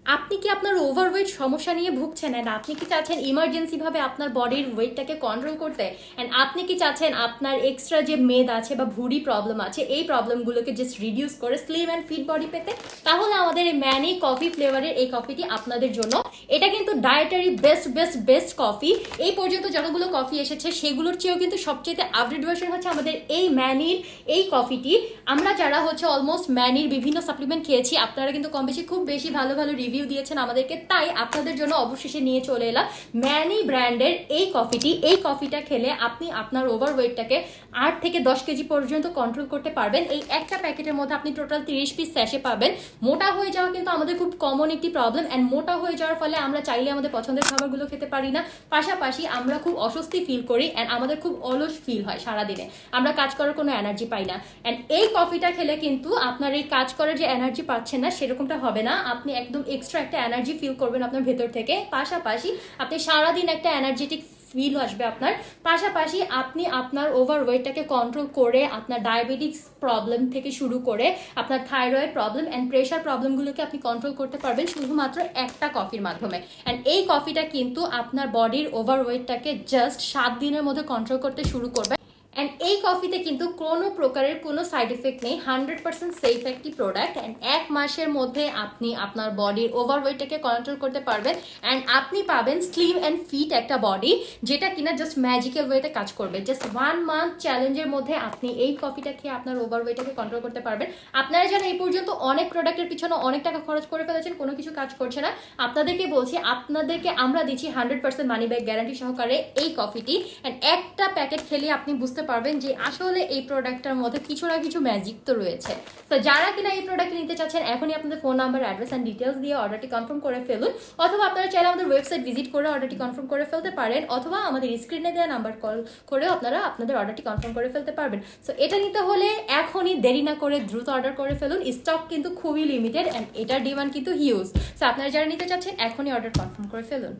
আপনি কি আপনার ওভারওয়েট সমস্যা নিয়ে ভুগছেন এন্ড আপনি কি চাচ্ছেন ইমার্জেন্সি ভাবে আপনার বডির ওয়েটটাকে কন্ট্রোল করতে এন্ড আপনি কি চাচ্ছেন আপনার এক্সট্রা যে মেদ আছে বা ভুঁড়ি প্রবলেম আছে এই প্রবলেমগুলোকে জাস্ট রিডিউস করে স্লিম এন্ড ফিট বডি পেতে, তাহলে আমাদের এই ম্যানি কফি ফ্লেভারের এই কফিটি আপনাদের জন্য। এটা কিন্তু dietary best best best coffee. এই পর্যন্ত যতগুলো কফি এসেছে সেগুলোর চেয়েও কিন্তু সবচেয়ে আপডেট ভার্সন হচ্ছে আমাদের এই ম্যানির এই কফিটি। আমরা যারা হচ্ছে অলমোস্ট ম্যানির বিভিন্ন সাপ্লিমেন্ট খেয়েছি, আপনারা কিন্তু কম বেশি খুব বেশি ভালো ভালো রিভিউ দিয়েছেন আমাদেরকে, তাই আপনাদের জন্য অবশেষে নিয়ে চলে এলাম ম্যানি ব্র্যান্ডের এই কফিটি। এই কফিটা খেলে আপনি আপনার ওভারওয়েটটাকে 8 থেকে 10 কেজি পর্যন্ত কন্ট্রোল করতে পারবেন। এই একটা প্যাকেটের মধ্যে আপনি টোটাল 30 পিস স্যাশে পাবেন। মোটা হয়ে যাওয়া কিন্তু আমাদের খুব কমন একটি প্রবলেম, অ্যান্ড মোটা হয়ে যাওয়ার ফলে আমরা চাইলে আমাদের পছন্দের খাবারগুলো খেতে পারি না, পাশাপাশি আমরা খুব অস্বস্তি ফিল করি অ্যান্ড আমাদের খুব অলস ফিল হয় সারাদিনে, আমরা কাজ করার কোনো এনার্জি পাই না। অ্যান্ড এই কফিটা খেলে কিন্তু আপনার এই কাজ করার যে এনার্জি পাচ্ছেন না সেরকমটা হবে না, আপনি একদম এক্সট্রা একটা এনার্জি ফিল করবেন আপনার ভেতর থেকে, পাশাপাশি আপনি সারাদিন একটা এনার্জেটিক ফিল আসবে আপনার। পাশাপাশি আপনি আপনার ওভারওয়েটটাকে কন্ট্রোল করে আপনার ডায়াবেটিক্স প্রবলেম থেকে শুরু করে আপনার থাইরয়েড প্রবলেম অ্যান্ড প্রেশার প্রবলেমগুলোকে আপনি কন্ট্রোল করতে পারবেন শুধুমাত্র একটা কফির মাধ্যমে। অ্যান্ড এই কফিটা কিন্তু আপনার বডির ওভারওয়েটটাকে জাস্ট 7 দিনের মধ্যে কন্ট্রোল করতে শুরু করবে। অ্যান্ড এই কফিতে কিন্তু কোনো প্রকারের কোনো সাইড এফেক্ট নেই, 100% সেফ একটি প্রোডাক্ট। অ্যান্ড 1 মাসের মধ্যে আপনি আপনার বডির ওভারওয়েটটাকে কন্ট্রোল করতে পারবেন অ্যান্ড আপনি পাবেন স্লিম অ্যান্ড ফিট একটা বডি, যেটা কিনা জাস্ট ম্যাজিক্যাল ওয়েতে কাজ করবে। জাস্ট 1 মান্থ চ্যালেঞ্জের মধ্যে আপনি এই কফিটা খেয়ে আপনার ওভারওয়েটটাকে কন্ট্রোল করতে পারবেন। আপনারা যারা এই পর্যন্ত অনেক প্রোডাক্টের পিছনে অনেক টাকা খরচ করে ফেলেছেন, কোনো কিছু কাজ করছে না, আপনাদেরকে বলছি আপনাদেরকে আমরা দিচ্ছি 100% মানি ব্যাক গ্যারান্টি সহকারে এই কফিটি। অ্যান্ড একটা প্যাকেট খেলে আপনি বুঝতে পারবেন যে আসলে এই প্রোডাক্টটার মধ্যে কিছু না কিছু ম্যাজিক তো রয়েছে। তো যারা কিনা এই প্রোডাক্ট নিতে চাচ্ছেন এখনই আপনাদের phone number, address and details দিয়ে অর্ডারটি কনফার্ম করে ফেলুন, অথবা আপনারা চাইলে আমাদের ওয়েবসাইট ভিজিট করে অর্ডারটি কনফার্ম করে ফেলতে পারেন, অথবা আমাদের স্ক্রিনে দেওয়া নাম্বার কল করেও আপনারা আপনাদের অর্ডারটি কনফার্ম করে ফেলতে পারবেন। সো এটা নিতে হলে এখনই দেরি না করে দ্রুত অর্ডার করে ফেলুন, স্টক কিন্তু খুবই লিমিটেড অ্যান্ড এটার ডিমান্ড কিন্তু হিউজ। সো আপনারা যারা নিতে চাচ্ছেন এখনই অর্ডার কনফার্ম করে ফেলুন।